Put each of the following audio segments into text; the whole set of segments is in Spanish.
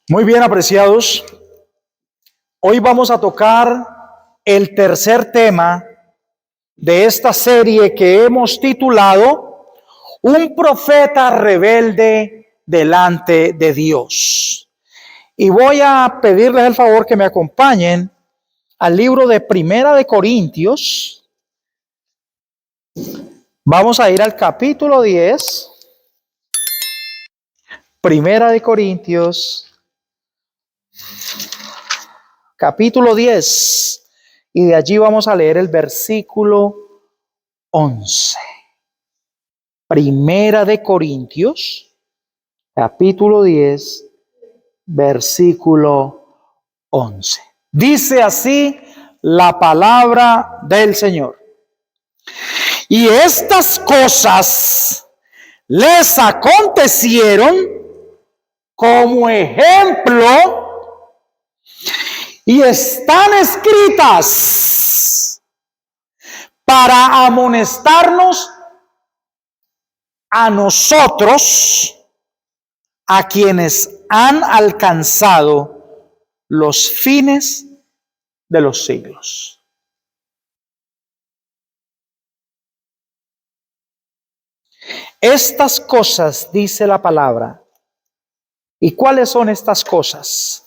Muy bien, apreciados. Hoy vamos a tocar el tercer tema de esta serie que hemos titulado Un profeta rebelde delante de Dios. Y voy a pedirles el favor que me acompañen al libro de Primera de Corintios. Vamos a ir al capítulo 10. Primera de Corintios, capítulo 10. Y de allí vamos a leer el versículo 11. Primera de Corintios, capítulo 10, versículo 11. Dice así la palabra del Señor. Y estas cosas les acontecieron como ejemplo y están escritas para amonestarnos a nosotros, a quienes han alcanzado los fines de los siglos. Estas cosas, dice la palabra. ¿Y cuáles son estas cosas?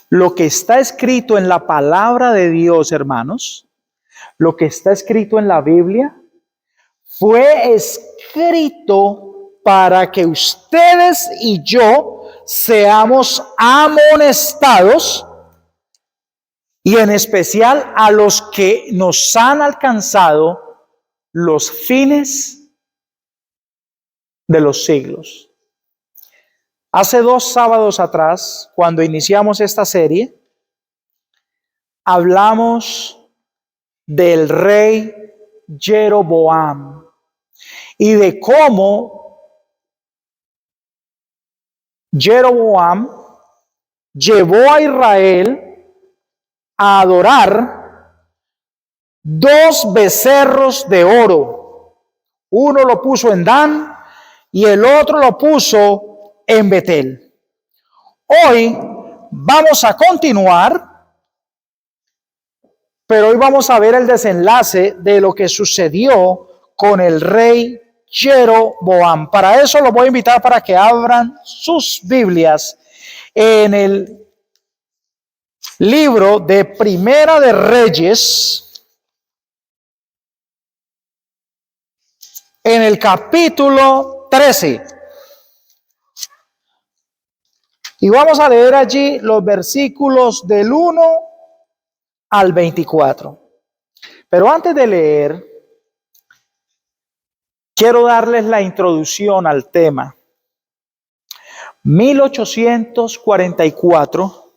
Lo que está escrito en la palabra de Dios, hermanos, lo que está escrito en la Biblia, fue escrito para que ustedes y yo seamos amonestados, y en especial a los que nos han alcanzado los fines de los siglos. Hace 2 sábados atrás, cuando iniciamos esta serie, hablamos del rey Jeroboam y de cómo Jeroboam llevó a Israel a adorar 2 becerros de oro. Uno lo puso en Dan y el otro lo puso en Betel. Hoy vamos a continuar, pero hoy vamos a ver el desenlace de lo que sucedió con el rey Jeroboam. Para eso los voy a invitar para que abran sus Biblias en el libro de Primera de Reyes, en el capítulo 13. Y vamos a leer allí los versículos del 1 al 24. Pero antes de leer, quiero darles la introducción al tema. 1844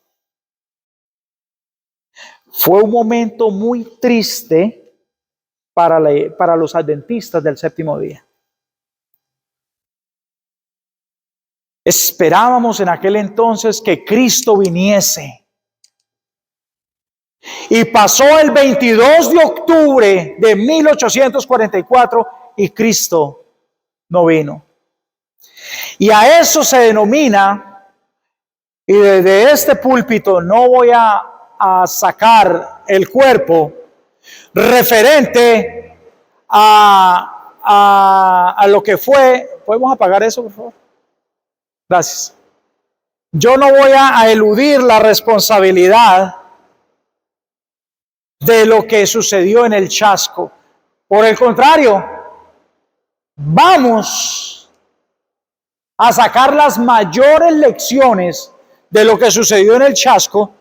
fue un momento muy triste para los adventistas del séptimo día. Esperábamos en aquel entonces que Cristo viniese. Y pasó el 22 de octubre de 1844 y Cristo no vino. Y a eso se denomina, y desde este púlpito no voy a sacar el cuerpo referente a lo que fue. ¿Podemos apagar eso, por favor? Gracias. Yo no voy a eludir la responsabilidad de lo que sucedió en el Chasco. Por el contrario, vamos a sacar las mayores lecciones de lo que sucedió en el Chasco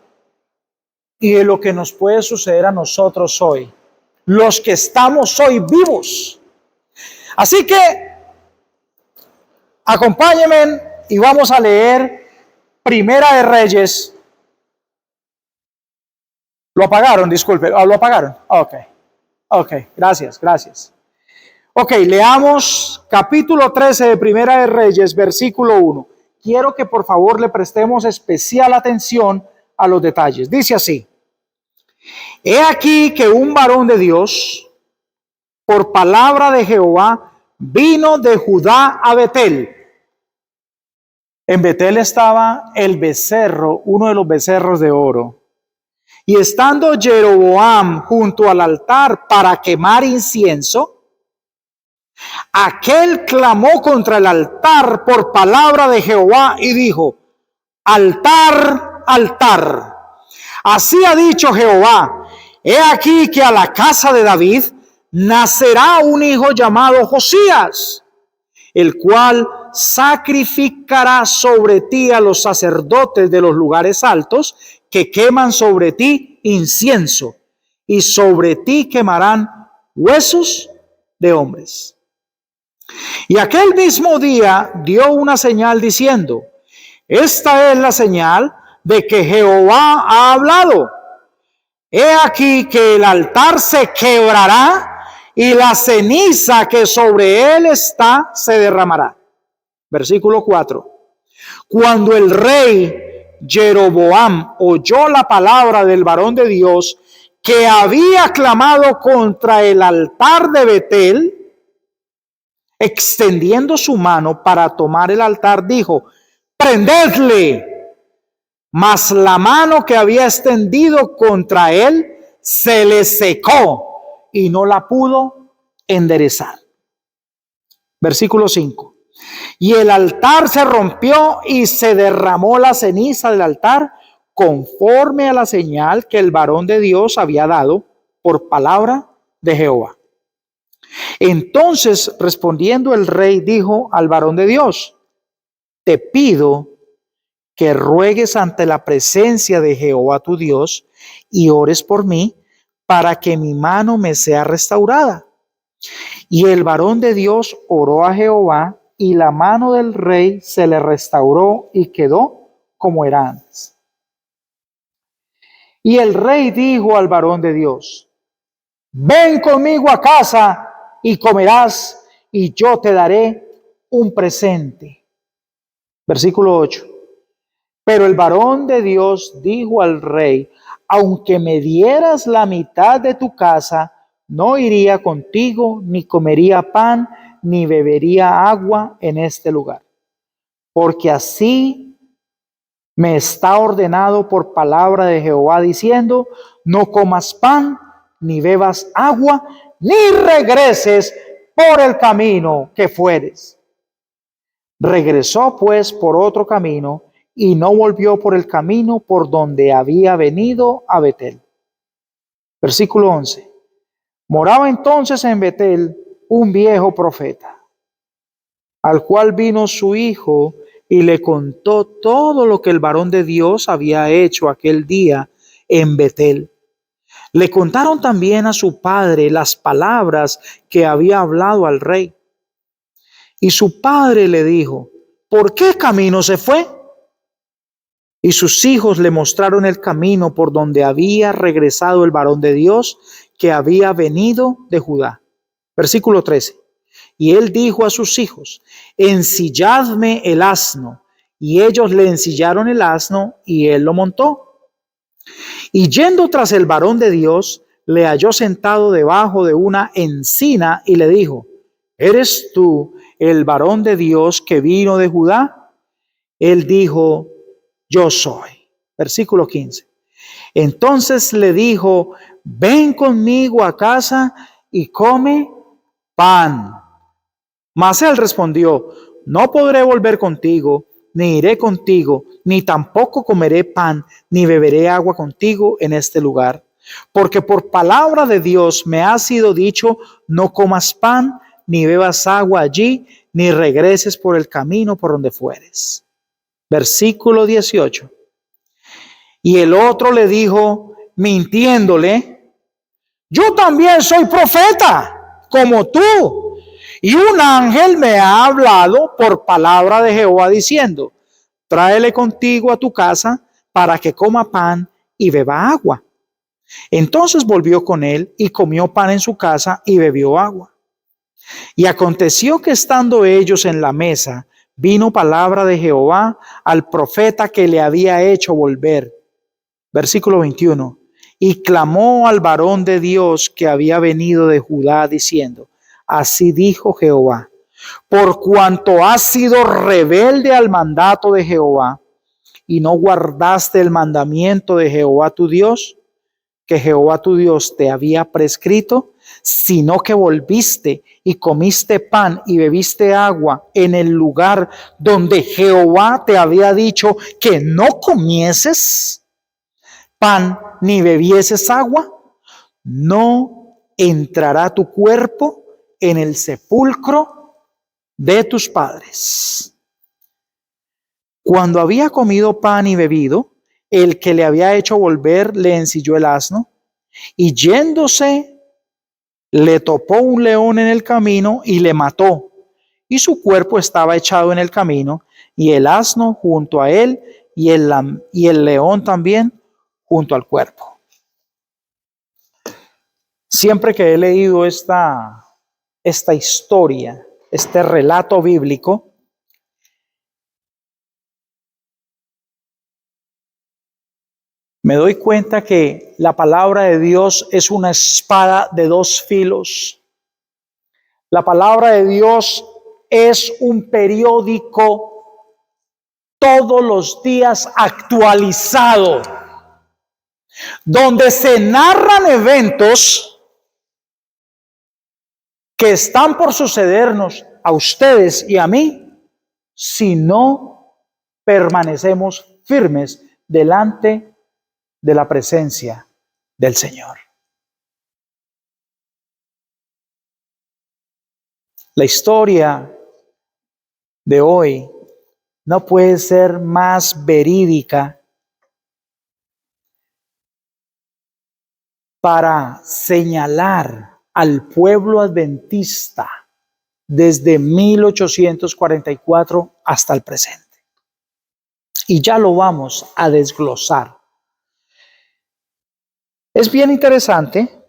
y de lo que nos puede suceder a nosotros hoy, los que estamos hoy vivos. Así que acompáñenme y vamos a leer Primera de Reyes. ¿Lo apagaron? Disculpe. ¿Lo apagaron? Ok, gracias. Ok, leamos capítulo 13 de Primera de Reyes, versículo 1. Quiero que por favor le prestemos especial atención a los detalles. Dice así: He aquí que un varón de Dios, por palabra de Jehová, vino de Judá a Betel. En Betel estaba el becerro, uno de los becerros de oro. Y estando Jeroboam junto al altar para quemar incienso, aquel clamó contra el altar por palabra de Jehová y dijo: altar, altar. Así ha dicho Jehová: he aquí que a la casa de David nacerá un hijo llamado Josías, el cual sacrificará sobre ti a los sacerdotes de los lugares altos que queman sobre ti incienso, y sobre ti quemarán huesos de hombres. Y aquel mismo día dio una señal diciendo: esta es la señal de que Jehová ha hablado. He aquí que el altar se quebrará y la ceniza que sobre él está se derramará. Versículo 4. Cuando el rey Jeroboam oyó la palabra del varón de Dios que había clamado contra el altar de Betel, extendiendo su mano para tomar el altar, dijo: prendedle. Mas la mano que había extendido contra él se le secó y no la pudo enderezar. Versículo 5. Y el altar se rompió y se derramó la ceniza del altar conforme a la señal que el varón de Dios había dado por palabra de Jehová. Entonces, respondiendo el rey, dijo al varón de Dios: te pido que ruegues ante la presencia de Jehová tu Dios y ores por mí para que mi mano me sea restaurada. Y el varón de Dios oró a Jehová, y la mano del rey se le restauró y quedó como era antes. Y el rey dijo al varón de Dios: ven conmigo a casa y comerás, y yo te daré un presente. Versículo 8. Pero el varón de Dios dijo al rey: aunque me dieras la mitad de tu casa, no iría contigo, ni comería pan, ni bebería agua en este lugar. Porque así me está ordenado por palabra de Jehová, diciendo: no comas pan, ni bebas agua, ni regreses por el camino que fueres. Regresó pues por otro camino, y no volvió por el camino por donde había venido a Betel. Versículo 11. Moraba entonces en Betel un viejo profeta, al cual vino su hijo y le contó todo lo que el varón de Dios había hecho aquel día en Betel. Le contaron también a su padre las palabras que había hablado al rey. Y su padre le dijo: ¿por qué camino se fue? Y sus hijos le mostraron el camino por donde había regresado el varón de Dios que había venido de Judá. Versículo 13. Y él dijo a sus hijos: ensilladme el asno. Y ellos le ensillaron el asno y él lo montó. Y yendo tras el varón de Dios, le halló sentado debajo de una encina y le dijo: ¿eres tú el varón de Dios que vino de Judá? Él dijo: yo soy. Versículo 15. Entonces le dijo: ven conmigo a casa y come pan. Mas él respondió: no podré volver contigo, ni iré contigo, ni tampoco comeré pan, ni beberé agua contigo en este lugar. Porque por palabra de Dios me ha sido dicho: no comas pan, ni bebas agua allí, ni regreses por el camino por donde fueres. Versículo 18. Y el otro le dijo, mintiéndole: yo también soy profeta, como tú. Y un ángel me ha hablado por palabra de Jehová, diciendo: tráele contigo a tu casa para que coma pan y beba agua. Entonces volvió con él y comió pan en su casa y bebió agua. Y aconteció que estando ellos en la mesa, vino palabra de Jehová al profeta que le había hecho volver. Versículo 21. Y clamó al varón de Dios que había venido de Judá, diciendo: así dijo Jehová: por cuanto has sido rebelde al mandato de Jehová y no guardaste el mandamiento de Jehová tu Dios, que Jehová tu Dios te había prescrito, sino que volviste y comiste pan y bebiste agua en el lugar donde Jehová te había dicho que no comieses pan ni bebieses agua, no entrará tu cuerpo en el sepulcro de tus padres. Cuando había comido pan y bebido, el que le había hecho volver le ensilló el asno, y yéndose le topó un león en el camino y le mató, y su cuerpo estaba echado en el camino, y el asno junto a él, y el león también junto al cuerpo. Siempre que he leído esta historia, este relato bíblico, me doy cuenta que la palabra de Dios es una espada de dos filos. La palabra de Dios es un periódico todos los días actualizado, donde se narran eventos que están por sucedernos a ustedes y a mí si no permanecemos firmes delante de la presencia del Señor. La historia de hoy no puede ser más verídica para señalar al pueblo adventista desde 1844 hasta el presente. Y ya lo vamos a desglosar. Es bien interesante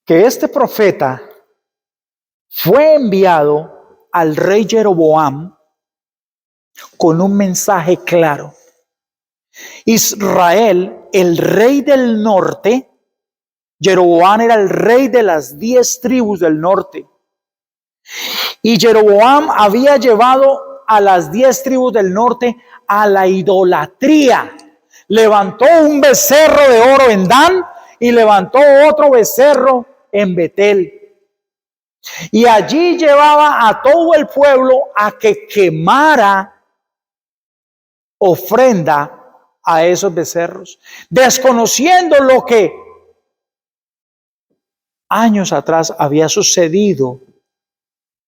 que este profeta fue enviado al rey Jeroboam con un mensaje claro. Israel, el rey del norte, Jeroboam era el rey de las 10 tribus del norte. Y Jeroboam había llevado a las 10 tribus del norte a la idolatría. Levantó un becerro de oro en Dan y levantó otro becerro en Betel. Y allí llevaba a todo el pueblo a que quemara ofrenda a esos becerros, desconociendo lo que años atrás había sucedido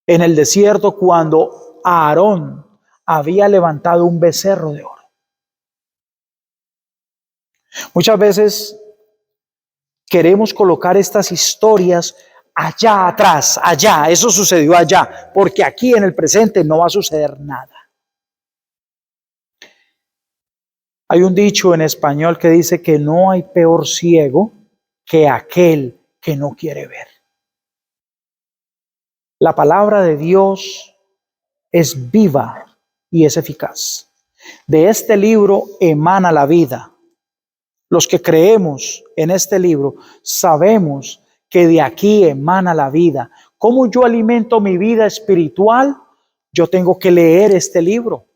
en el desierto cuando Aarón había levantado un becerro de oro. Muchas veces queremos colocar estas historias allá atrás, allá, eso sucedió allá, porque aquí en el presente no va a suceder nada. Hay un dicho en español que dice que no hay peor ciego que aquel que no quiere ver. La palabra de Dios es viva y es eficaz. De este libro emana la vida. Los que creemos en este libro sabemos que de aquí emana la vida. ¿Cómo yo alimento mi vida espiritual? Yo tengo que leer este libro.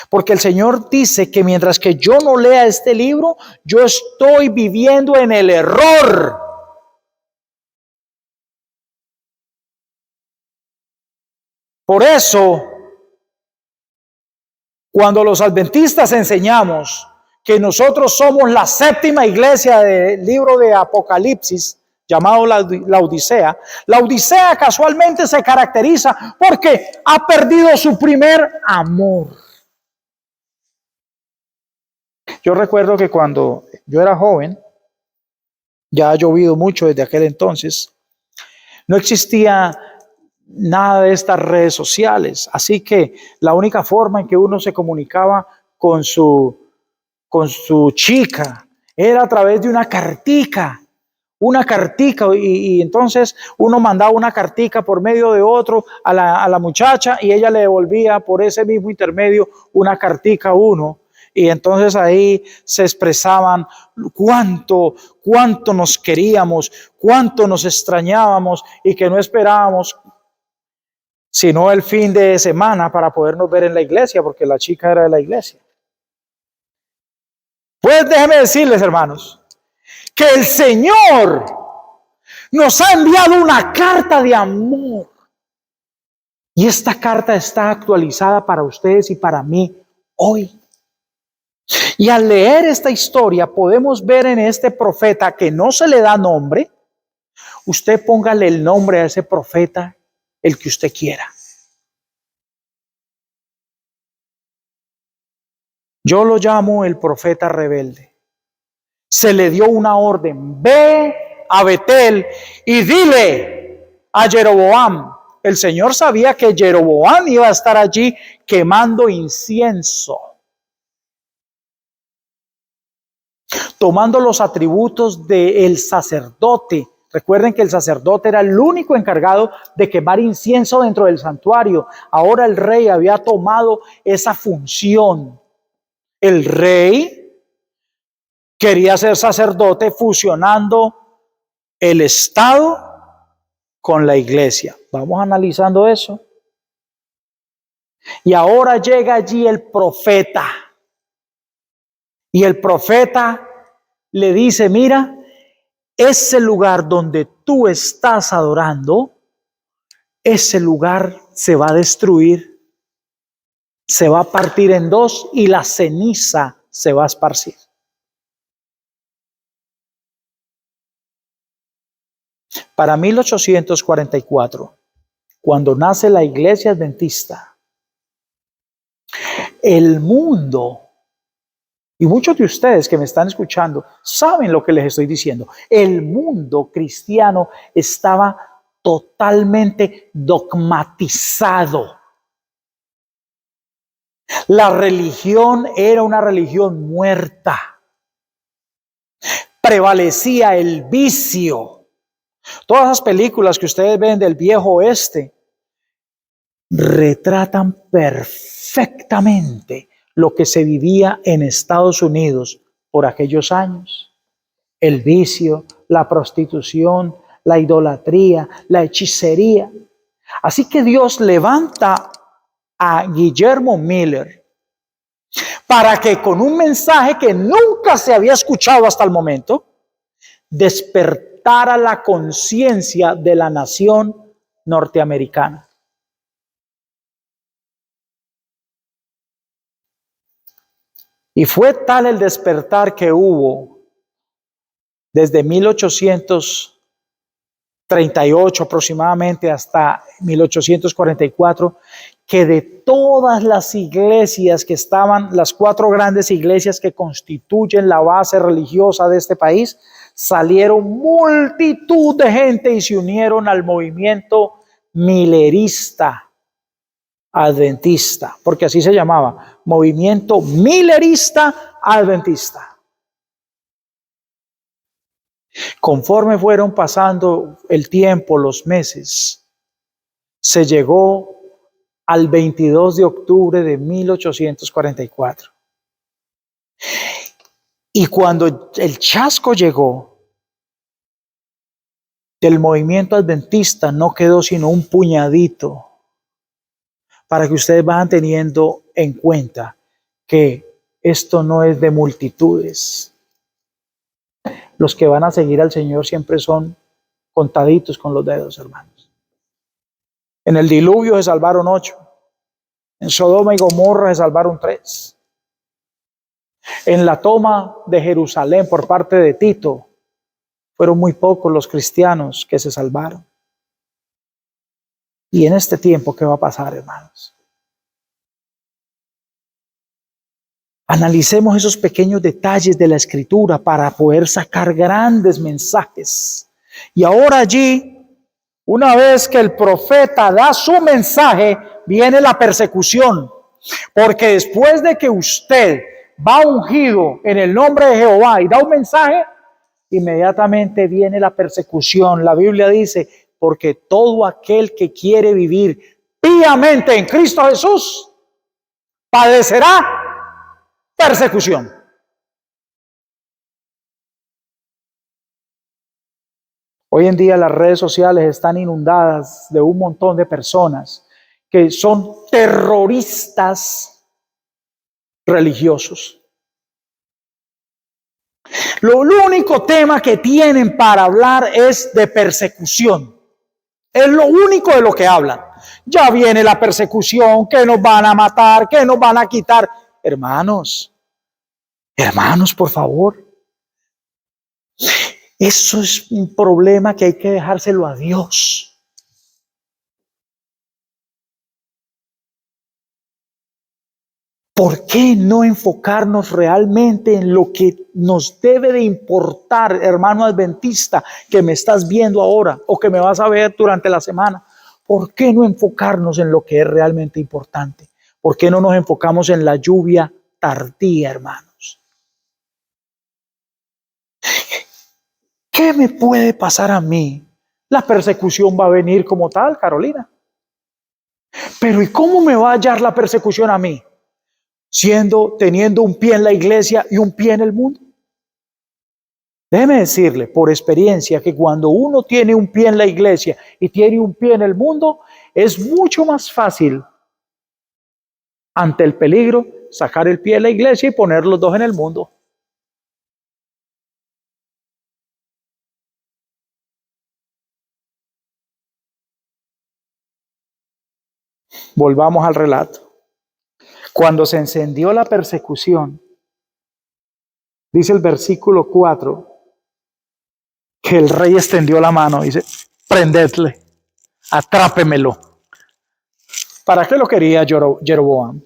Porque el Señor dice que mientras que yo no lea este libro, yo estoy viviendo en el error. Por eso, cuando los adventistas enseñamos que nosotros somos la séptima iglesia del libro de Apocalipsis, llamado la Odisea. La Odisea casualmente se caracteriza porque ha perdido su primer amor. Yo recuerdo que cuando yo era joven, ya ha llovido mucho desde aquel entonces, no existía nada de estas redes sociales, así que la única forma en que uno se comunicaba con su chica era a través de una cartica, y entonces uno mandaba una cartica por medio de otro a la muchacha y ella le devolvía por ese mismo intermedio una cartica a uno. Y entonces ahí se expresaban cuánto nos queríamos, cuánto nos extrañábamos y que no esperábamos sino el fin de semana para podernos ver en la iglesia, porque la chica era de la iglesia. Pues déjenme decirles, hermanos, que el Señor nos ha enviado una carta de amor. Y esta carta está actualizada para ustedes y para mí hoy. Y al leer esta historia podemos ver en este profeta que no se le da nombre. Usted póngale el nombre a ese profeta, el que usted quiera. Yo lo llamo el profeta rebelde. Se le dio una orden: ve a Betel y dile a Jeroboam. El Señor sabía que Jeroboam iba a estar allí quemando incienso, tomando los atributos del sacerdote. Recuerden que el sacerdote era el único encargado de quemar incienso dentro del santuario. Ahora el rey había tomado esa función. El rey quería ser sacerdote fusionando el Estado con la iglesia. Vamos analizando eso. Y ahora llega allí el profeta. Y el profeta le dice: mira, ese lugar donde tú estás adorando, ese lugar se va a destruir, se va a partir en dos y la ceniza se va a esparcir. Para 1844, cuando nace la Iglesia Adventista, el mundo, y muchos de ustedes que me están escuchando saben lo que les estoy diciendo, el mundo cristiano estaba totalmente dogmatizado. La religión era una religión muerta. Prevalecía el vicio. Todas las películas que ustedes ven del viejo oeste retratan perfectamente lo que se vivía en Estados Unidos por aquellos años. El vicio, la prostitución, la idolatría, la hechicería. Así que Dios levanta a Guillermo Miller para que con un mensaje que nunca se había escuchado hasta el momento, despertara la conciencia de la nación norteamericana. Y fue tal el despertar que hubo desde 1838 aproximadamente hasta 1844, que de todas las iglesias que estaban, las 4 grandes iglesias que constituyen la base religiosa de este país, salieron multitud de gente y se unieron al movimiento millerista adventista, porque así se llamaba, movimiento millerista adventista. Conforme fueron pasando el tiempo, los meses, se llegó al 22 de octubre de 1844. Y cuando el chasco llegó, del movimiento adventista no quedó sino un puñadito, para que ustedes vayan teniendo en cuenta que esto no es de multitudes. Los que van a seguir al Señor siempre son contaditos con los dedos, hermanos. En el diluvio se salvaron 8. En Sodoma y Gomorra se salvaron 3. En la toma de Jerusalén por parte de Tito, fueron muy pocos los cristianos que se salvaron. Y en este tiempo, ¿qué va a pasar, hermanos? Analicemos esos pequeños detalles de la Escritura para poder sacar grandes mensajes. Y ahora allí, una vez que el profeta da su mensaje, viene la persecución. Porque después de que usted va ungido en el nombre de Jehová y da un mensaje, inmediatamente viene la persecución. La Biblia dice: porque todo aquel que quiere vivir piamente en Cristo Jesús padecerá persecución. Hoy en día las redes sociales están inundadas de un montón de personas que son terroristas religiosos. Lo único tema que tienen para hablar es de persecución. Es lo único de lo que hablan. Ya viene la persecución, que nos van a matar, que nos van a quitar. Hermanos, por favor. Eso es un problema que hay que dejárselo a Dios. ¿Por qué no enfocarnos realmente en lo que nos debe de importar, hermano adventista, que me estás viendo ahora o que me vas a ver durante la semana? ¿Por qué no enfocarnos en lo que es realmente importante? ¿Por qué no nos enfocamos en la lluvia tardía, hermanos? ¿Qué me puede pasar a mí? La persecución va a venir como tal, Carolina. Pero ¿y cómo me va a hallar la persecución a mí? Teniendo un pie en la iglesia y un pie en el mundo. Déjeme decirle por experiencia que cuando uno tiene un pie en la iglesia y tiene un pie en el mundo, es mucho más fácil ante el peligro sacar el pie de la iglesia y poner los dos en el mundo. Volvamos al relato. Cuando se encendió la persecución, dice el versículo 4, que el rey extendió la mano y dice, prendedle, atrápemelo. ¿Para qué lo quería Jeroboam?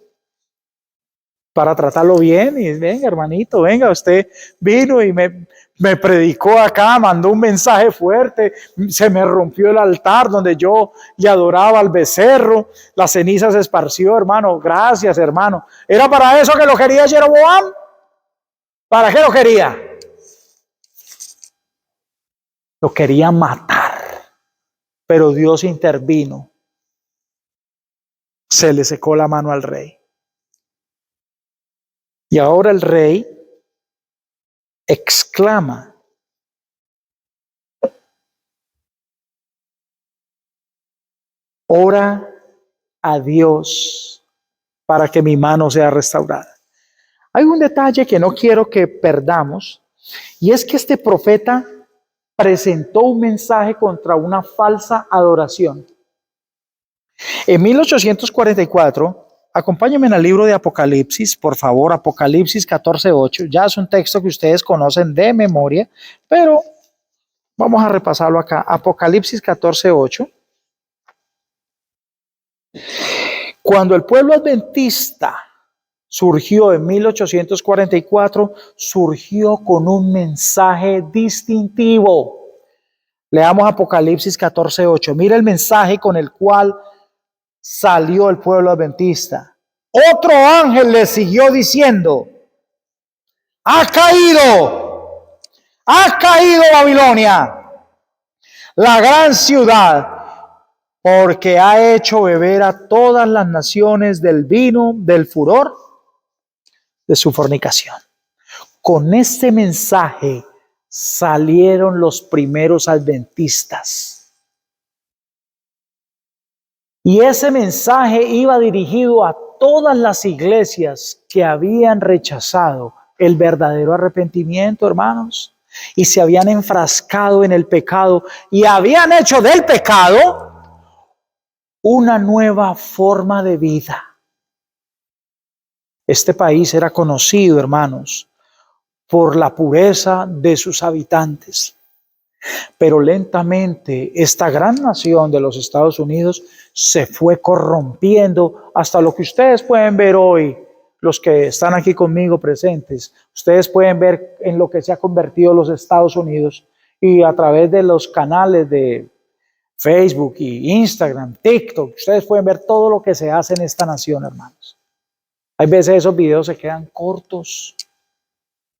Para tratarlo bien y venga hermanito, venga, usted vino y me predicó acá, mandó un mensaje fuerte, se me rompió el altar donde yo le adoraba al becerro, la ceniza se esparció, hermano, gracias hermano. ¿Era para eso que lo quería Jeroboam? ¿Para qué lo quería? Lo quería matar, pero Dios intervino, se le secó la mano al rey. Y ahora el rey exclama, ora a Dios para que mi mano sea restaurada. Hay un detalle que no quiero que perdamos, y es que este profeta presentó un mensaje contra una falsa adoración. En 1844, acompáñenme en el libro de Apocalipsis, por favor, Apocalipsis 14:8. Ya es un texto que ustedes conocen de memoria, pero vamos a repasarlo acá. Apocalipsis 14:8. Cuando el pueblo adventista surgió en 1844, surgió con un mensaje distintivo. Leamos Apocalipsis 14:8. Mira el mensaje con el cual salió el pueblo adventista. Otro ángel le siguió diciendo, ha caído Babilonia, la gran ciudad, porque ha hecho beber a todas las naciones del vino del furor de su fornicación. Con este mensaje salieron los primeros adventistas. Y ese mensaje iba dirigido a todas las iglesias que habían rechazado el verdadero arrepentimiento, hermanos, y se habían enfrascado en el pecado y habían hecho del pecado una nueva forma de vida. Este país era conocido, hermanos, por la pureza de sus habitantes. Pero lentamente esta gran nación de los Estados Unidos se fue corrompiendo hasta lo que ustedes pueden ver hoy, los que están aquí conmigo presentes. Ustedes pueden ver en lo que se ha convertido los Estados Unidos y a través de los canales de Facebook y Instagram, TikTok, ustedes pueden ver todo lo que se hace en esta nación, hermanos. Hay veces esos videos se quedan cortos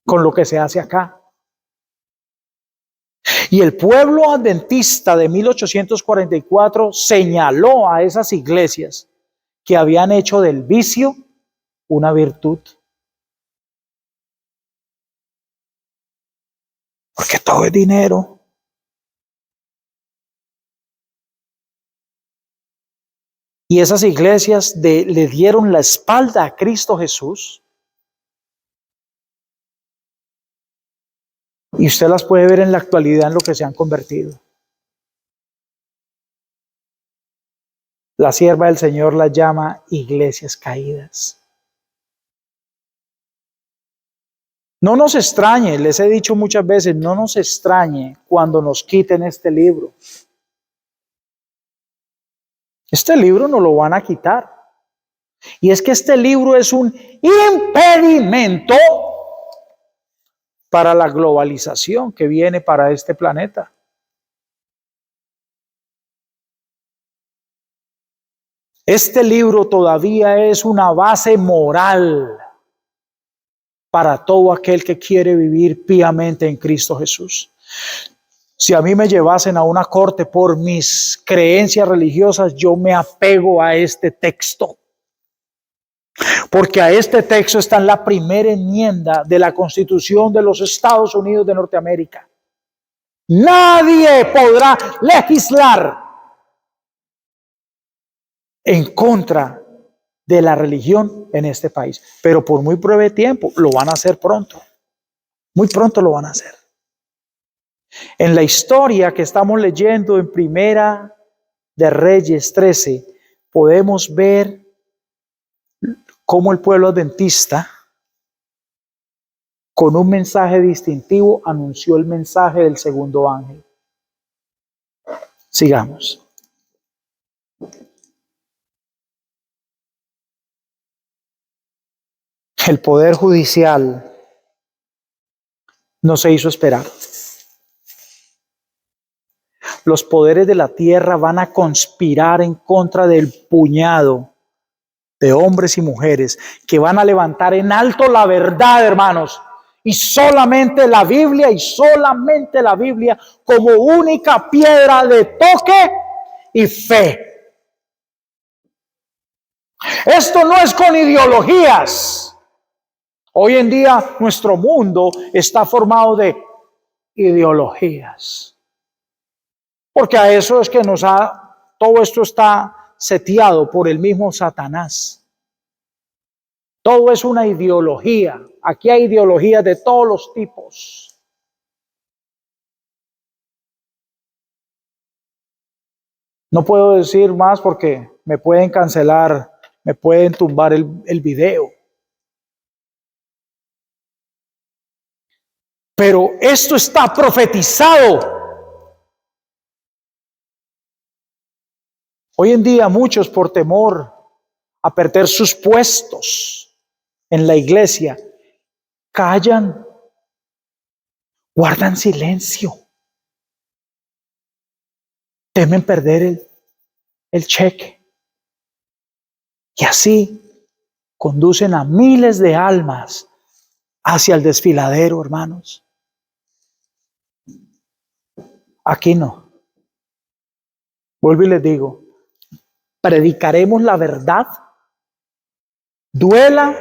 con lo que se hace acá. Y el pueblo adventista de 1844 señaló a esas iglesias que habían hecho del vicio una virtud. Porque todo es dinero. Y esas iglesias le dieron la espalda a Cristo Jesús. Y usted las puede ver en la actualidad en lo que se han convertido. La sierva del Señor las llama iglesias caídas. No nos extrañe, les he dicho muchas veces, no nos extrañe cuando nos quiten este libro. Este libro nos lo van a quitar. Y es que este libro es un impedimento para la globalización que viene para este planeta. Este libro todavía es una base moral para todo aquel que quiere vivir piamente en Cristo Jesús. Si a mí me llevasen a una corte por mis creencias religiosas, yo me apego a este texto. Porque a este texto está en la primera enmienda de la Constitución de los Estados Unidos de Norteamérica. Nadie podrá legislar en contra de la religión en este país. Pero por muy breve tiempo, lo van a hacer pronto. Muy pronto lo van a hacer. En la historia que estamos leyendo en Primera de Reyes 13, podemos ver cómo el pueblo adventista, con un mensaje distintivo, anunció el mensaje del segundo ángel. Sigamos. El poder judicial no se hizo esperar. Los poderes de la tierra van a conspirar en contra del puñado de hombres y mujeres que van a levantar en alto la verdad, hermanos, y solamente la Biblia como única piedra de toque y fe. Esto no es con ideologías. Hoy en día nuestro mundo está formado de ideologías. Porque a eso es que todo esto está seteado por el mismo Satanás. Todo es una ideología. Aquí hay ideologías de todos los tipos. No puedo decir más porque me pueden cancelar, me pueden tumbar el video. Pero esto está profetizado. Hoy en día muchos, por temor a perder sus puestos en la iglesia, callan, guardan silencio, temen perder el cheque. Y así conducen a miles de almas hacia el desfiladero, hermanos. Aquí no. Vuelvo y les digo, predicaremos la verdad, duela,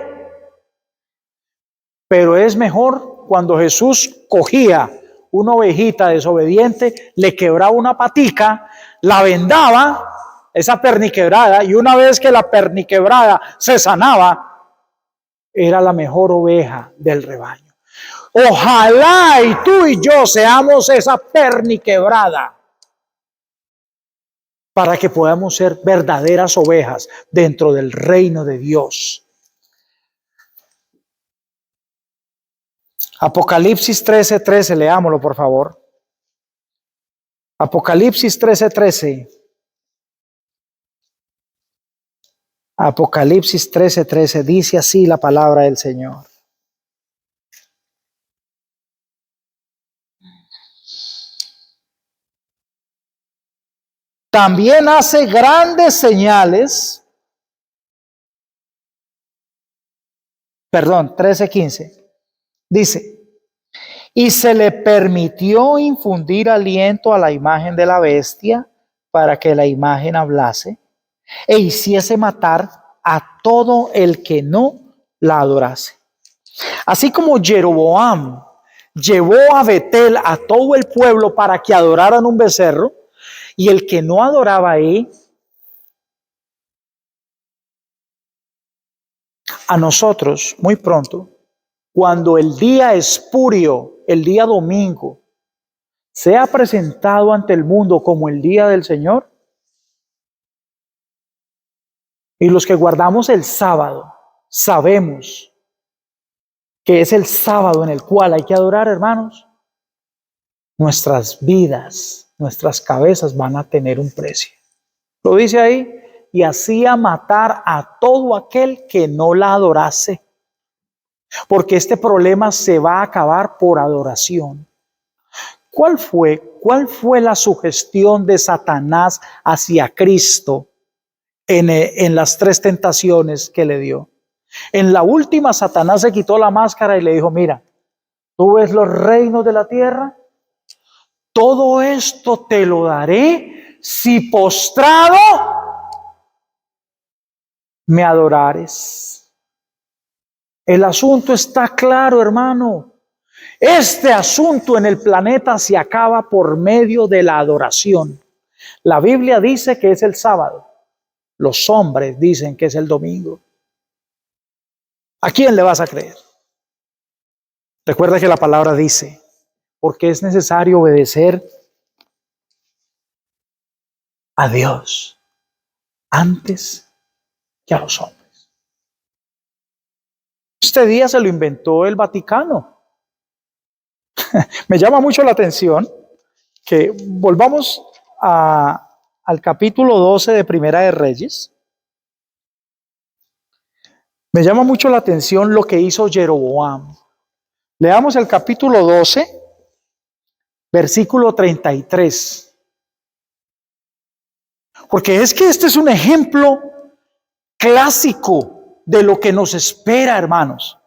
pero es mejor cuando Jesús cogía una ovejita desobediente, le quebraba una patica, la vendaba, esa perniquebrada, y una vez que la perniquebrada se sanaba, era la mejor oveja del rebaño. Ojalá y tú y yo seamos esa perniquebrada, para que podamos ser verdaderas ovejas dentro del reino de Dios. Apocalipsis 13:13, leámoslo por favor. Apocalipsis 13:13. Apocalipsis 13:13 dice así la palabra del Señor. También hace grandes señales. 13:15. Dice, y se le permitió infundir aliento a la imagen de la bestia para que la imagen hablase e hiciese matar a todo el que no la adorase. Así como Jeroboam llevó a Betel a todo el pueblo para que adoraran un becerro, y el que no adoraba ahí a nosotros muy pronto, cuando el día espurio, el día domingo, sea presentado ante el mundo como el día del Señor, y los que guardamos el sábado, sabemos que es el sábado en el cual hay que adorar, hermanos, nuestras vidas, nuestras cabezas van a tener un precio. Lo dice ahí, y hacía matar a todo aquel que no la adorase. Porque este problema se va a acabar por adoración. ¿Cuál fue la sugestión de Satanás hacia Cristo en las 3 tentaciones que le dio? En la última, Satanás se quitó la máscara y le dijo, mira, tú ves los reinos de la tierra, todo esto te lo daré si postrado me adorares. El asunto está claro, hermano. Este asunto en el planeta se acaba por medio de la adoración. La Biblia dice que es el sábado. Los hombres dicen que es el domingo. ¿A quién le vas a creer? Recuerda que la palabra dice, porque es necesario obedecer a Dios antes que a los hombres. Este día se lo inventó el Vaticano. Me llama mucho la atención que volvamos al capítulo 12 de Primera de Reyes. Me llama mucho la atención lo que hizo Jeroboam. Leamos el capítulo 12, versículo 33. Porque es que este es un ejemplo clásico de lo que nos espera, hermanos.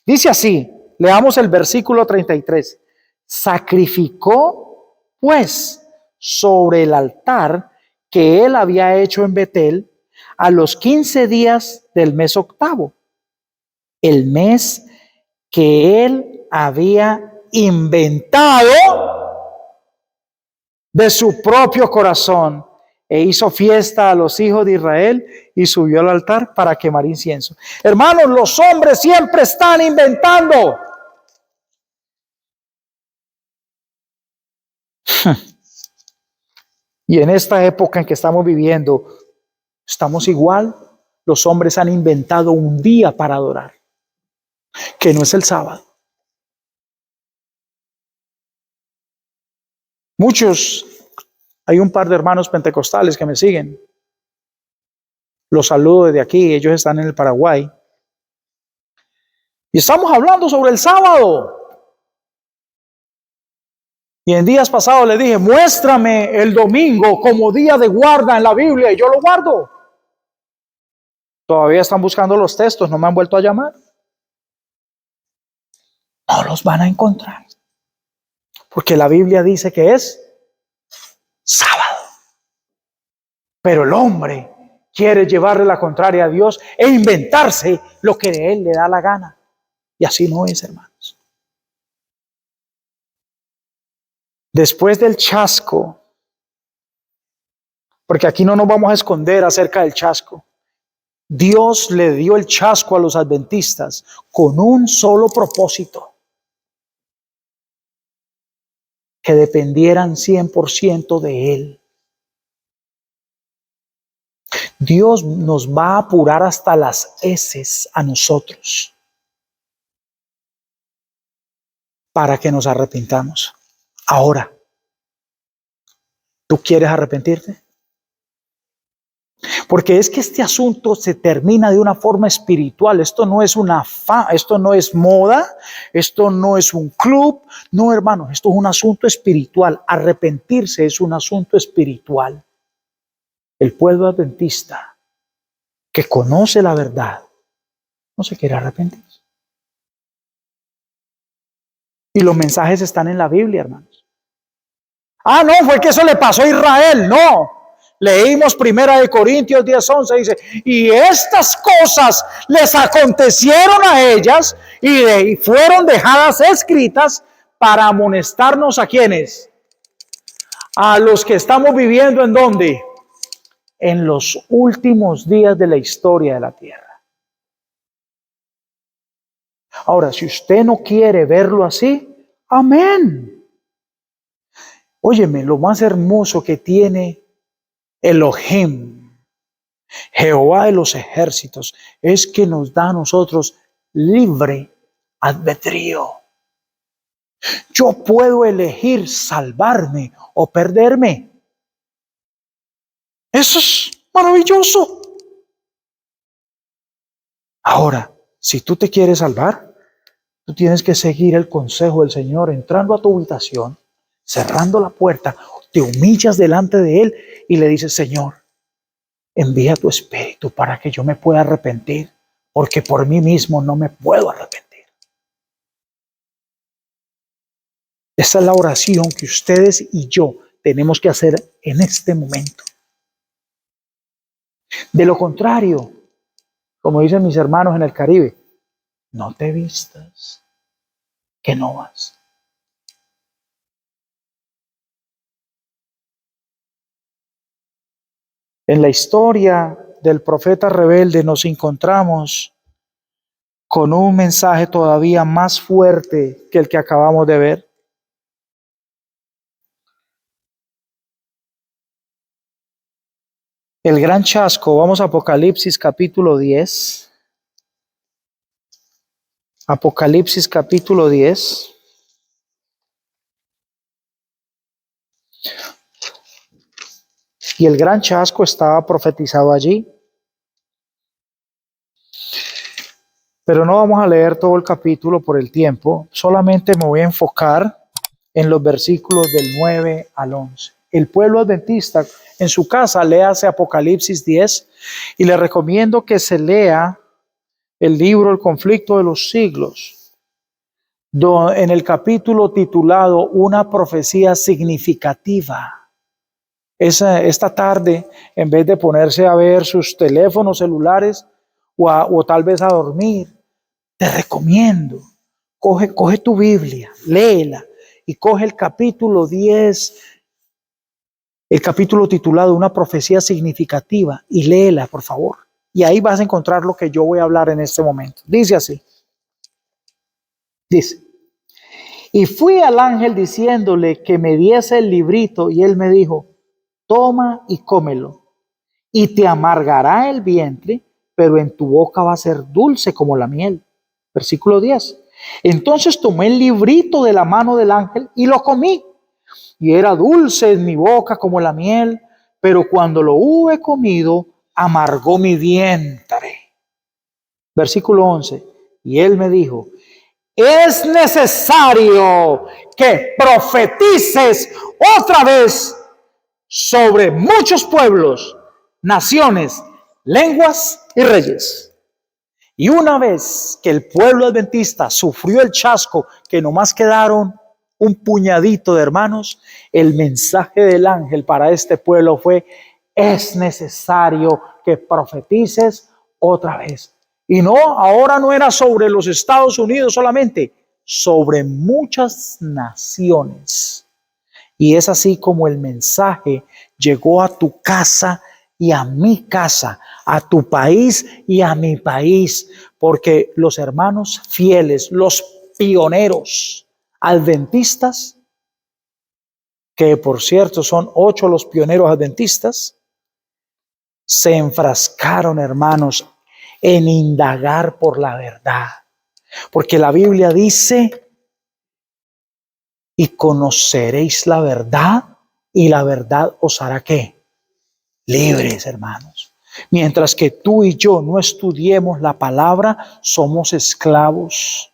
Dice así, leamos el versículo 33. Sacrificó, pues, sobre el altar que él había hecho en Betel a los 15 días del mes octavo, el mes que él había inventado de su propio corazón, e hizo fiesta a los hijos de Israel y subió al altar para quemar incienso. Hermanos, los hombres siempre están inventando. Y en esta época en que estamos viviendo, estamos igual. Los hombres han inventado un día para adorar, que no es el sábado. Muchos, hay un par de hermanos pentecostales que me siguen. Los saludo desde aquí, ellos están en el Paraguay. Y estamos hablando sobre el sábado. Y en días pasados les dije, muéstrame el domingo como día de guarda en la Biblia, y yo lo guardo. Todavía están buscando los textos, no me han vuelto a llamar. No los van a encontrar. Porque la Biblia dice que es sábado. Pero el hombre quiere llevarle la contraria a Dios e inventarse lo que de él le da la gana. Y así no es, hermanos. Después del chasco, porque aquí no nos vamos a esconder acerca del chasco, Dios le dio el chasco a los adventistas con un solo propósito: que dependieran 100% de Él. Dios nos va a apurar hasta las heces a nosotros para que nos arrepintamos. Ahora, ¿tú quieres arrepentirte? Porque es que este asunto se termina de una forma espiritual. Esto no es esto no es moda, esto no es un club. No, hermanos, esto es un asunto espiritual. Arrepentirse es un asunto espiritual. El pueblo adventista que conoce la verdad no se quiere arrepentir. Y los mensajes están en la Biblia, hermanos. Ah, no, fue que eso le pasó a Israel. No. Leímos 1 Corintios 10:11, dice, y estas cosas les acontecieron a ellas y fueron dejadas escritas para amonestarnos a quienes, a los que estamos viviendo en ¿dónde? En los últimos días de la historia de la tierra. Ahora, si usted no quiere verlo así, amén. Óyeme, lo más hermoso que tiene Elohim, Jehová de los ejércitos, es que nos da a nosotros libre albedrío. Yo puedo elegir salvarme o perderme. Eso es maravilloso. Ahora, si tú te quieres salvar, tú tienes que seguir el consejo del Señor, entrando a tu habitación, cerrando la puerta, te humillas delante de Él y le dices, Señor, envía tu Espíritu para que yo me pueda arrepentir, porque por mí mismo no me puedo arrepentir. Esa es la oración que ustedes y yo tenemos que hacer en este momento. De lo contrario, como dicen mis hermanos en el Caribe, no te vistas, que no vas. En la historia del profeta rebelde nos encontramos con un mensaje todavía más fuerte que el que acabamos de ver. El gran chasco, vamos a Apocalipsis capítulo 10. Apocalipsis capítulo 10. Y el gran chasco estaba profetizado allí. Pero no vamos a leer todo el capítulo por el tiempo, solamente me voy a enfocar en los versículos del 9 al 11. El pueblo adventista en su casa léase Apocalipsis 10 y le recomiendo que se lea el libro El conflicto de los siglos, en el capítulo titulado Una profecía significativa. Esta tarde, en vez de ponerse a ver sus teléfonos celulares o tal vez a dormir, te recomiendo, coge tu Biblia, léela y coge el capítulo 10, el capítulo titulado Una profecía significativa, y léela, por favor. Y ahí vas a encontrar lo que yo voy a hablar en este momento. Dice así. Dice, y fui al ángel diciéndole que me diese el librito, y él me dijo, toma y cómelo, y te amargará el vientre, pero en tu boca va a ser dulce como la miel. Versículo 10. Entonces tomé el librito de la mano del ángel y lo comí. Y era dulce en mi boca como la miel, pero cuando lo hube comido, amargó mi vientre. Versículo 11. Y él me dijo, es necesario que profetices otra vez sobre muchos pueblos, naciones, lenguas y reyes. Y una vez que el pueblo adventista sufrió el chasco, que nomás quedaron un puñadito de hermanos, el mensaje del ángel para este pueblo fue, es necesario que profetices otra vez. Y no, ahora no era sobre los Estados Unidos solamente, sobre muchas naciones. Y es así como el mensaje llegó a tu casa y a mi casa, a tu país y a mi país, porque los hermanos fieles, los pioneros adventistas, que por cierto son 8 los pioneros adventistas, se enfrascaron, hermanos, en indagar por la verdad. Porque la Biblia dice, y conoceréis la verdad, y la verdad os hará ¿qué? Libres, hermanos. Mientras que tú y yo no estudiemos la palabra, somos esclavos.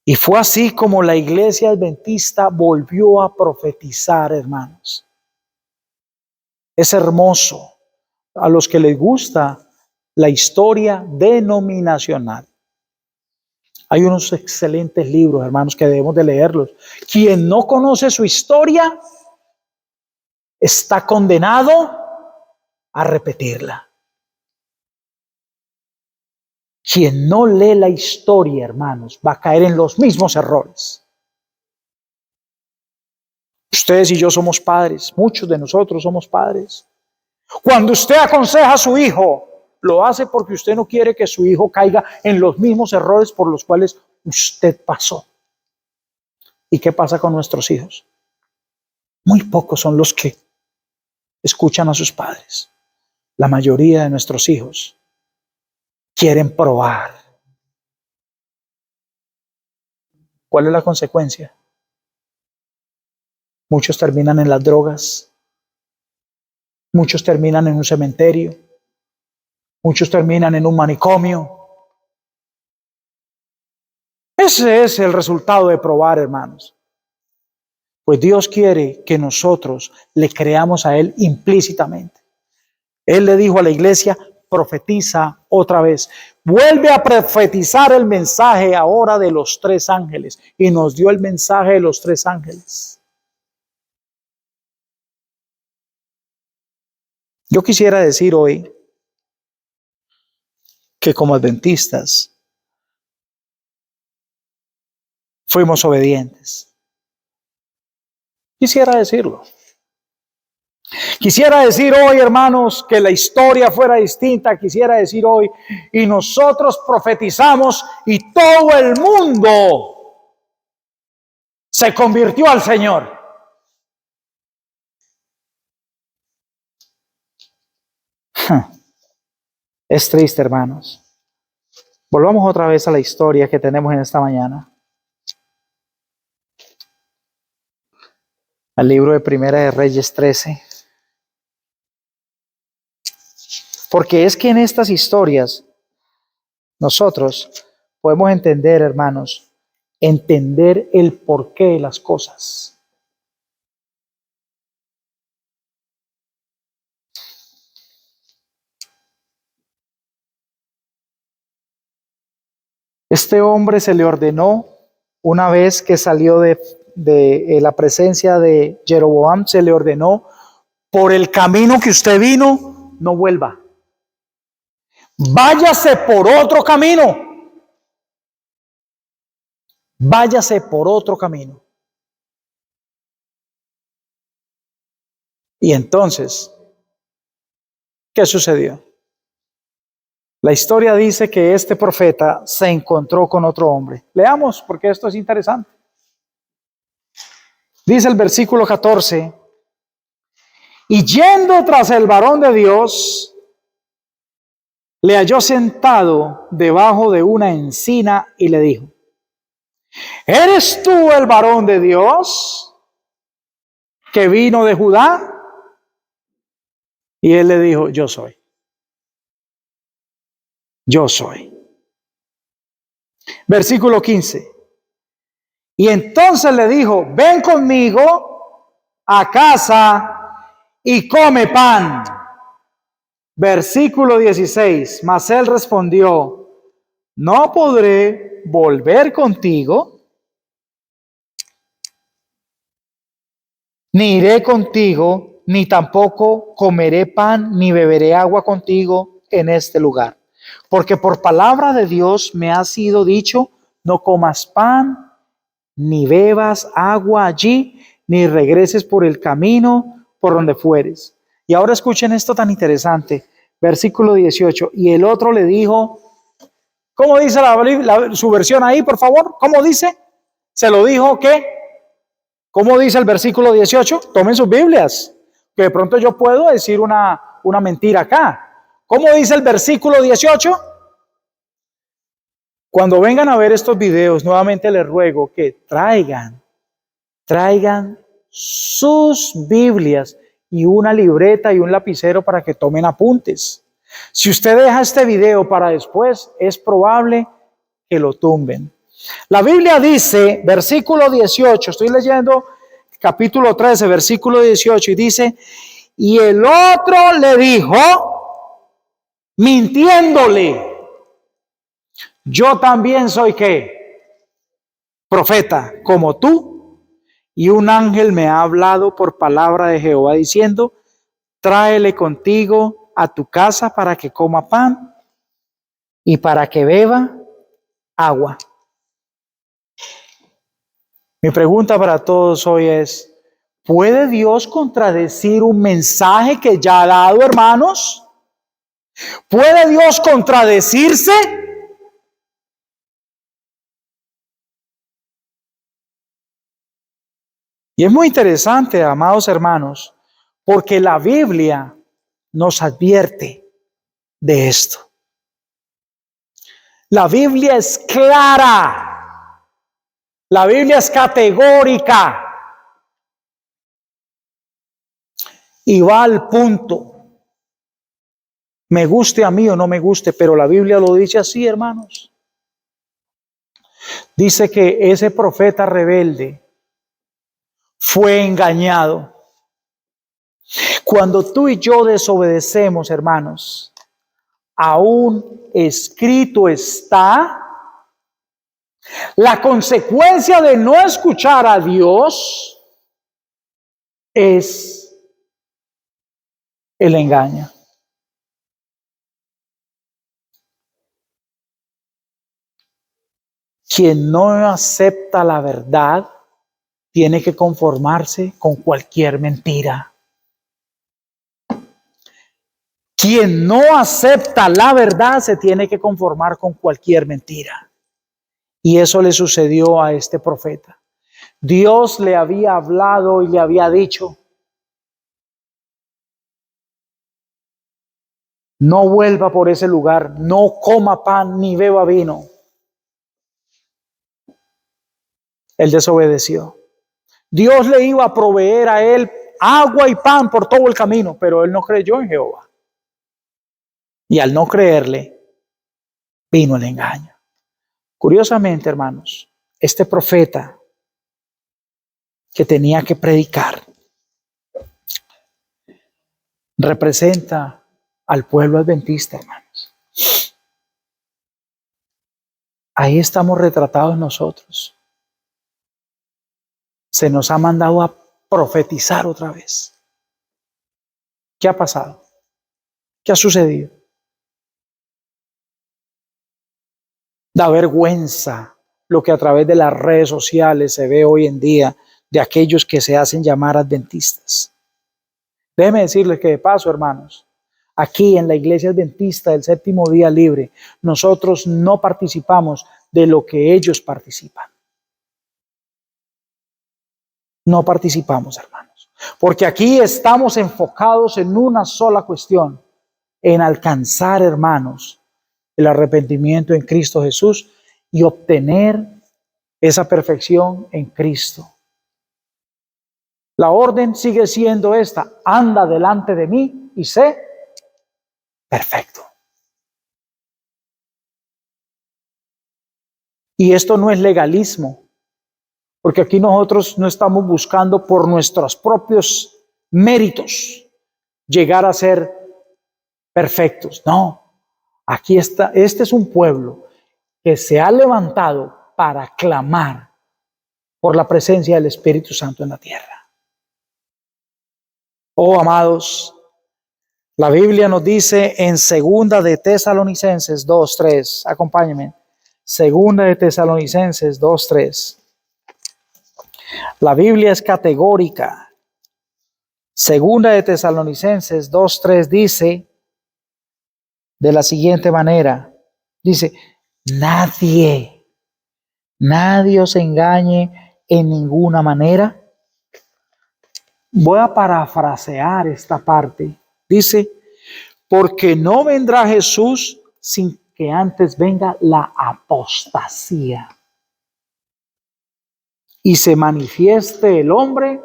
Y fue así como la iglesia adventista volvió a profetizar, hermanos. Es hermoso a los que les gusta la historia denominacional. Hay unos excelentes libros, hermanos, que debemos de leerlos. Quien no conoce su historia está condenado a repetirla. Quien no lee la historia, hermanos, va a caer en los mismos errores. Ustedes y yo somos padres, muchos de nosotros somos padres. Cuando usted aconseja a su hijo, lo hace porque usted no quiere que su hijo caiga en los mismos errores por los cuales usted pasó. ¿Y qué pasa con nuestros hijos? Muy pocos son los que escuchan a sus padres. La mayoría de nuestros hijos quieren probar. ¿Cuál es la consecuencia? Muchos terminan en las drogas, muchos terminan en un cementerio, muchos terminan en un manicomio. Ese es el resultado de probar, hermanos. Pues Dios quiere que nosotros le creamos a Él implícitamente. Él le dijo a la iglesia, profetiza otra vez. Vuelve a profetizar el mensaje ahora de los 3 ángeles. Y nos dio el mensaje de los 3 ángeles. Yo quisiera decir hoy que como adventistas fuimos obedientes. Quisiera decirlo. Quisiera decir hoy, hermanos, que la historia fuera distinta. Quisiera decir hoy, y nosotros profetizamos y todo el mundo se convirtió al Señor. Es triste, hermanos. Volvamos otra vez a la historia que tenemos en esta mañana. Al libro de Primera de Reyes 13. Porque es que en estas historias nosotros podemos entender, hermanos, entender el porqué de las cosas. Este hombre se le ordenó, una vez que salió de la presencia de Jeroboam, se le ordenó, por el camino que usted vino, no vuelva. Váyase por otro camino. Váyase por otro camino. Y entonces, ¿qué sucedió? La historia dice que este profeta se encontró con otro hombre. Leamos, porque esto es interesante. Dice el versículo 14, y yendo tras el varón de Dios, le halló sentado debajo de una encina y le dijo, ¿eres tú el varón de Dios que vino de Judá? Y él le dijo, yo soy. Yo soy. Versículo 15. Y entonces le dijo, ven conmigo a casa y come pan. Versículo 16. Mas él respondió, no podré volver contigo, ni iré contigo, ni tampoco comeré pan, ni beberé agua contigo en este lugar. Porque por palabra de Dios me ha sido dicho, no comas pan, ni bebas agua allí, ni regreses por el camino por donde fueres. Y ahora escuchen esto tan interesante. Versículo 18. Y el otro le dijo, ¿cómo dice su versión ahí, por favor? ¿Cómo dice? Se lo dijo, ¿qué? ¿Cómo dice el versículo 18? Tomen sus Biblias, que de pronto yo puedo decir una mentira acá. ¿Cómo dice el versículo 18? Cuando vengan a ver estos videos, nuevamente les ruego que traigan sus Biblias y una libreta y un lapicero para que tomen apuntes. Si usted deja este video para después, es probable que lo tumben. La Biblia dice, versículo 18, estoy leyendo capítulo 13, versículo 18, y dice, y el otro le dijo, mintiéndole, yo también soy ¿qué? Profeta, como tú, y un ángel me ha hablado por palabra de Jehová diciendo, tráele contigo a tu casa para que coma pan y para que beba agua. Mi pregunta para todos hoy es, ¿puede Dios contradecir un mensaje que ya ha dado, hermanos? ¿Puede Dios contradecirse? Y es muy interesante, amados hermanos, porque la Biblia nos advierte de esto. La Biblia es clara. La Biblia es categórica. Y va al punto. Me guste a mí o no me guste, pero la Biblia lo dice así, hermanos. Dice que ese profeta rebelde fue engañado. Cuando tú y yo desobedecemos, hermanos, aún escrito está, la consecuencia de no escuchar a Dios es el engaño. Quien no acepta la verdad tiene que conformarse con cualquier mentira. Quien no acepta la verdad se tiene que conformar con cualquier mentira. Y eso le sucedió a este profeta. Dios le había hablado y le había dicho: no vuelva por ese lugar, no coma pan ni beba vino. Él desobedeció. Dios le iba a proveer a él agua y pan por todo el camino, pero él no creyó en Jehová. Y al no creerle, vino el engaño. Curiosamente, hermanos, este profeta que tenía que predicar representa al pueblo adventista, hermanos. Ahí estamos retratados nosotros. Se nos ha mandado a profetizar otra vez. ¿Qué ha pasado? ¿Qué ha sucedido? Da vergüenza lo que a través de las redes sociales se ve hoy en día de aquellos que se hacen llamar adventistas. Déjeme decirles que de paso, hermanos, aquí en la Iglesia Adventista del Séptimo Día Libre, nosotros no participamos de lo que ellos participan. No participamos, hermanos, porque aquí estamos enfocados en una sola cuestión, en alcanzar, hermanos, el arrepentimiento en Cristo Jesús y obtener esa perfección en Cristo. La orden sigue siendo esta: anda delante de mí y sé perfecto. Y esto no es legalismo, porque aquí nosotros no estamos buscando por nuestros propios méritos llegar a ser perfectos. No, aquí está, este es un pueblo que se ha levantado para clamar por la presencia del Espíritu Santo en la tierra. Oh, amados, la Biblia nos dice en Segunda de Tesalonicenses 2:3, acompáñenme, Segunda de Tesalonicenses 2:3. La Biblia es categórica. Segunda de Tesalonicenses 2:3 dice de la siguiente manera, dice: nadie os engañe en ninguna manera. Voy a parafrasear esta parte. Dice: porque no vendrá Jesús sin que antes venga la apostasía y se manifieste el hombre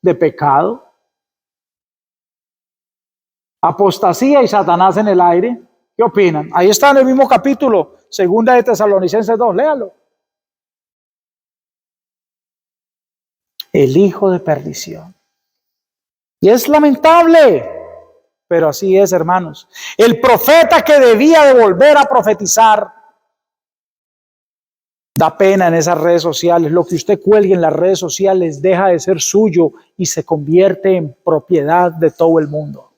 de pecado. Apostasía y Satanás en el aire. ¿Qué opinan? Ahí está en el mismo capítulo, Segunda de Tesalonicenses 2, léalo. El hijo de perdición. Y es lamentable, pero así es, hermanos. El profeta que debía de volver a profetizar, da pena en esas redes sociales. Lo que usted cuelgue en las redes sociales deja de ser suyo y se convierte en propiedad de todo el mundo.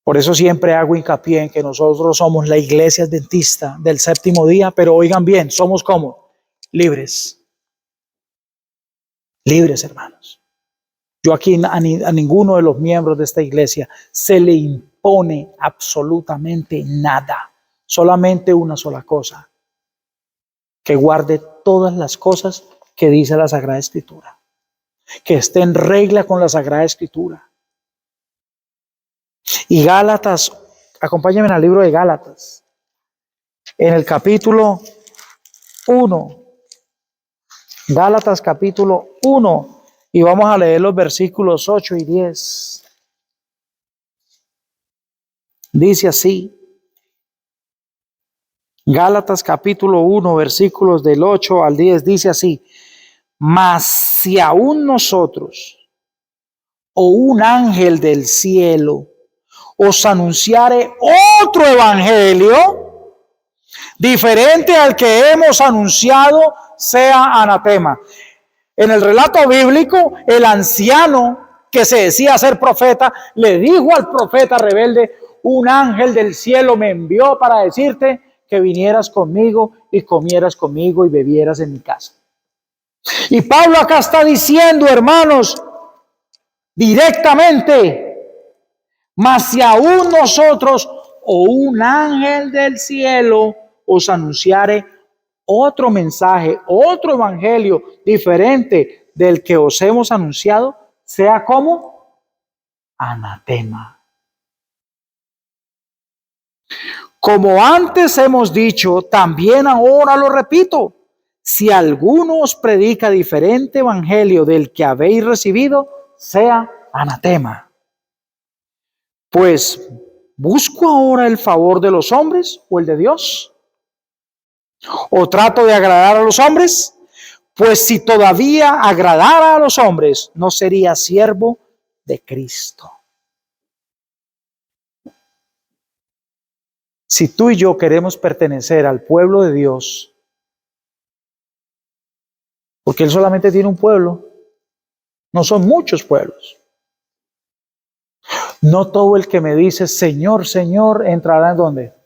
Por eso siempre hago hincapié en que nosotros somos la Iglesia Adventista del Séptimo Día, pero oigan bien, somos como libres. Libres, hermanos. Yo aquí a ninguno de los miembros de esta iglesia se le impone absolutamente nada. Solamente una sola cosa: que guarde todas las cosas que dice la Sagrada Escritura. Que esté en regla con la Sagrada Escritura. Y Gálatas, acompáñenme al libro de Gálatas, en el capítulo 1. Gálatas capítulo 1. Y vamos a leer los versículos 8 y 10. Dice así. Gálatas capítulo 1, versículos del 8 al 10, dice así: mas si aún nosotros o un ángel del cielo os anunciare otro evangelio diferente al que hemos anunciado, sea anatema. En el relato bíblico, el anciano que se decía ser profeta le dijo al profeta rebelde: un ángel del cielo me envió para decirte que vinieras conmigo y comieras conmigo y bebieras en mi casa. Y Pablo acá está diciendo, hermanos, directamente: mas si aún nosotros o un ángel del cielo os anunciare otro mensaje, otro evangelio diferente del que os hemos anunciado, sea como anatema. Como antes hemos dicho, también ahora lo repito: si alguno os predica diferente evangelio del que habéis recibido, sea anatema. Pues, ¿busco ahora el favor de los hombres o el de Dios? ¿O trato de agradar a los hombres? Pues si todavía agradara a los hombres, no sería siervo de Cristo. Si tú y yo queremos pertenecer al pueblo de Dios, porque Él solamente tiene un pueblo, no son muchos pueblos. No todo el que me dice Señor, Señor, entrará en ¿dónde?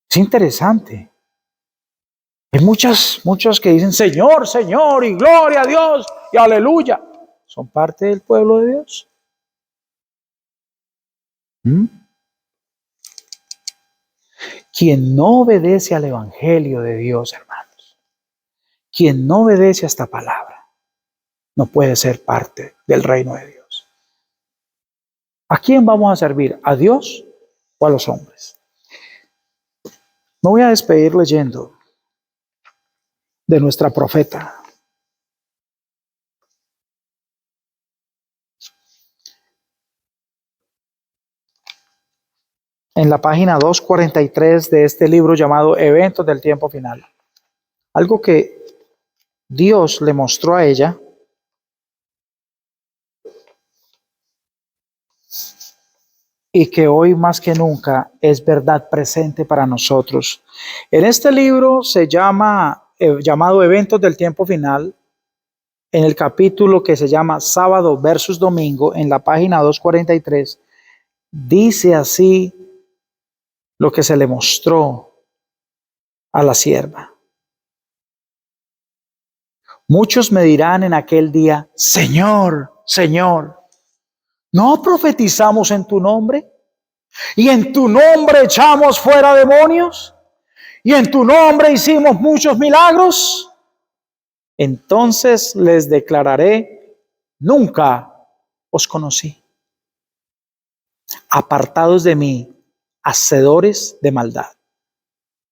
Es interesante. Hay muchos que dicen Señor, Señor, y gloria a Dios, y aleluya. ¿Son parte del pueblo de Dios? Quien no obedece al Evangelio de Dios, hermanos, quien no obedece a esta palabra, no puede ser parte del reino de Dios. ¿A quién vamos a servir? ¿A Dios o a los hombres? Me voy a despedir leyendo de nuestra profeta. En la página 243 de este libro llamado Eventos del Tiempo Final. Algo que Dios le mostró a ella y que hoy más que nunca es verdad presente para nosotros. En este libro se llama, llamado Eventos del Tiempo Final, en el capítulo que se llama Sábado versus Domingo, en la página 243, dice así lo que se le mostró a la sierva. Muchos me dirán en aquel día: Señor, Señor, ¿no profetizamos en tu nombre? ¿Y en tu nombre echamos fuera demonios? ¿Y en tu nombre hicimos muchos milagros? Entonces les declararé: nunca os conocí. Apartados de mí, hacedores de maldad.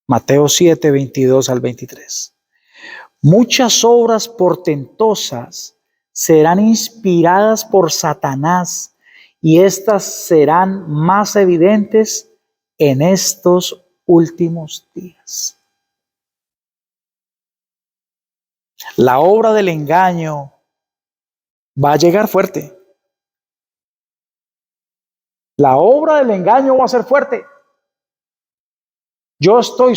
Mateo 7, 22 al 23. Muchas obras portentosas serán inspiradas por Satanás, y estas serán más evidentes en estos últimos días. La obra del engaño va a llegar fuerte. La obra del engaño va a ser fuerte. Yo soy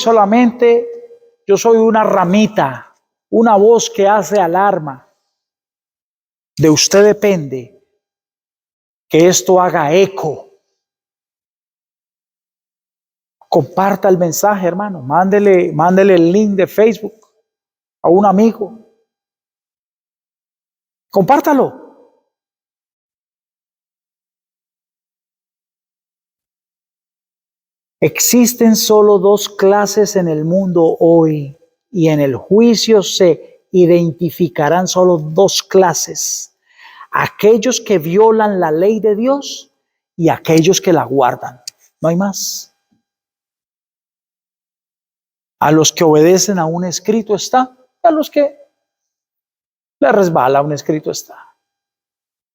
una ramita, una voz que hace alarma. De usted depende que esto haga eco. Comparta el mensaje, hermano. Mándele el link de Facebook a un amigo. Compártalo. Existen solo dos clases en el mundo hoy, y en el juicio se identificarán solo dos clases: aquellos que violan la ley de Dios y aquellos que la guardan. No hay más. A los que obedecen a un escrito está, y a los que les resbala un escrito está.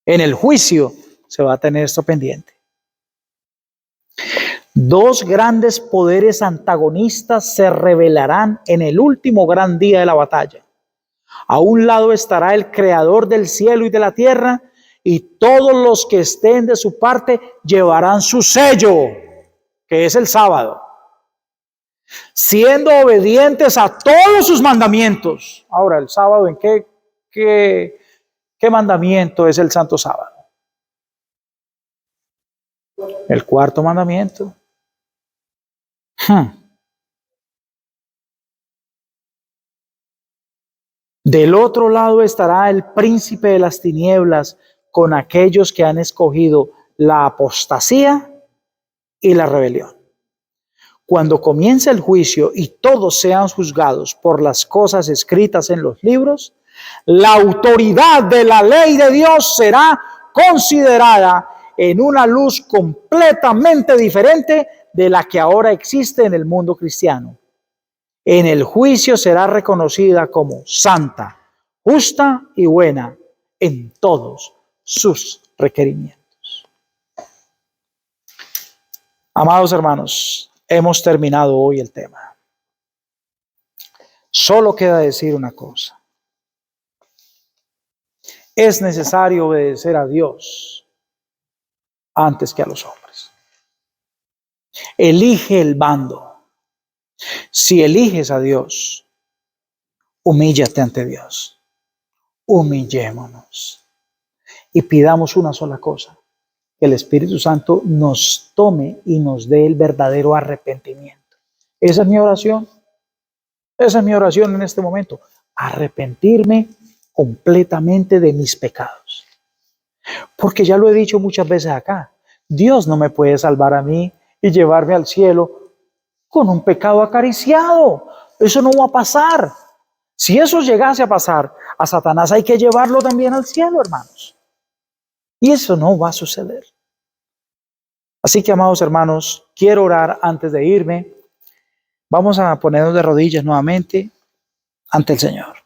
En el juicio se va a tener esto pendiente. Dos grandes poderes antagonistas se revelarán en el último gran día de la batalla. A un lado estará el creador del cielo y de la tierra, y todos los que estén de su parte llevarán su sello, que es el sábado, siendo obedientes a todos sus mandamientos. Ahora, el sábado, ¿en qué mandamiento es el santo sábado? El cuarto mandamiento. Del otro lado estará el príncipe de las tinieblas con aquellos que han escogido la apostasía y la rebelión. Cuando comience el juicio y todos sean juzgados por las cosas escritas en los libros, la autoridad de la ley de Dios será considerada en una luz completamente diferente de la que ahora existe en el mundo cristiano. En el juicio será reconocida como santa, justa y buena en todos sus requerimientos. Amados hermanos, hemos terminado hoy el tema. Solo queda decir una cosa. Es necesario obedecer a Dios antes que a los hombres. Elige el bando. Si eliges a Dios, humíllate ante Dios. Humillémonos y pidamos una sola cosa: que el Espíritu Santo nos tome y nos dé el verdadero arrepentimiento. Esa es mi oración. Esa es mi oración en este momento. Arrepentirme completamente de mis pecados. Porque ya lo he dicho muchas veces acá, Dios no me puede salvar a mí y llevarme al cielo con un pecado acariciado. Eso no va a pasar. Si eso llegase a pasar, a Satanás hay que llevarlo también al cielo, hermanos. Y eso no va a suceder. Así que, amados hermanos, quiero orar antes de irme. Vamos a ponernos de rodillas nuevamente ante el Señor.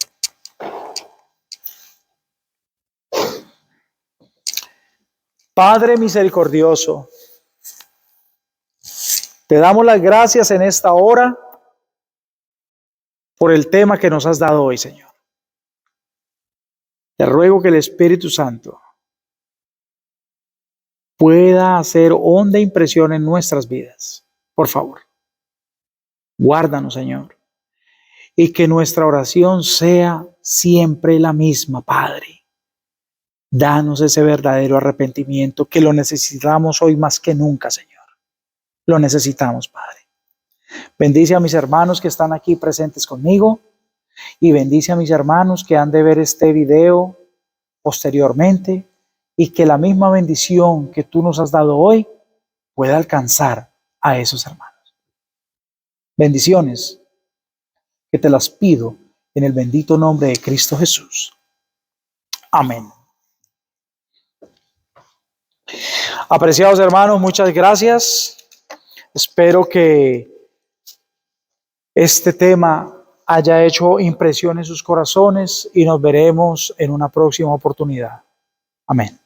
Padre misericordioso, te damos las gracias en esta hora por el tema que nos has dado hoy, Señor. Te ruego que el Espíritu Santo pueda hacer honda impresión en nuestras vidas. Por favor, guárdanos, Señor, y que nuestra oración sea siempre la misma, Padre. Danos ese verdadero arrepentimiento que lo necesitamos hoy más que nunca, Señor. Lo necesitamos, Padre. Bendice a mis hermanos que están aquí presentes conmigo y bendice a mis hermanos que han de ver este video posteriormente, y que la misma bendición que tú nos has dado hoy pueda alcanzar a esos hermanos. Bendiciones que te las pido en el bendito nombre de Cristo Jesús. Amén. Apreciados hermanos, muchas gracias. Espero que este tema haya hecho impresión en sus corazones y nos veremos en una próxima oportunidad. Amén.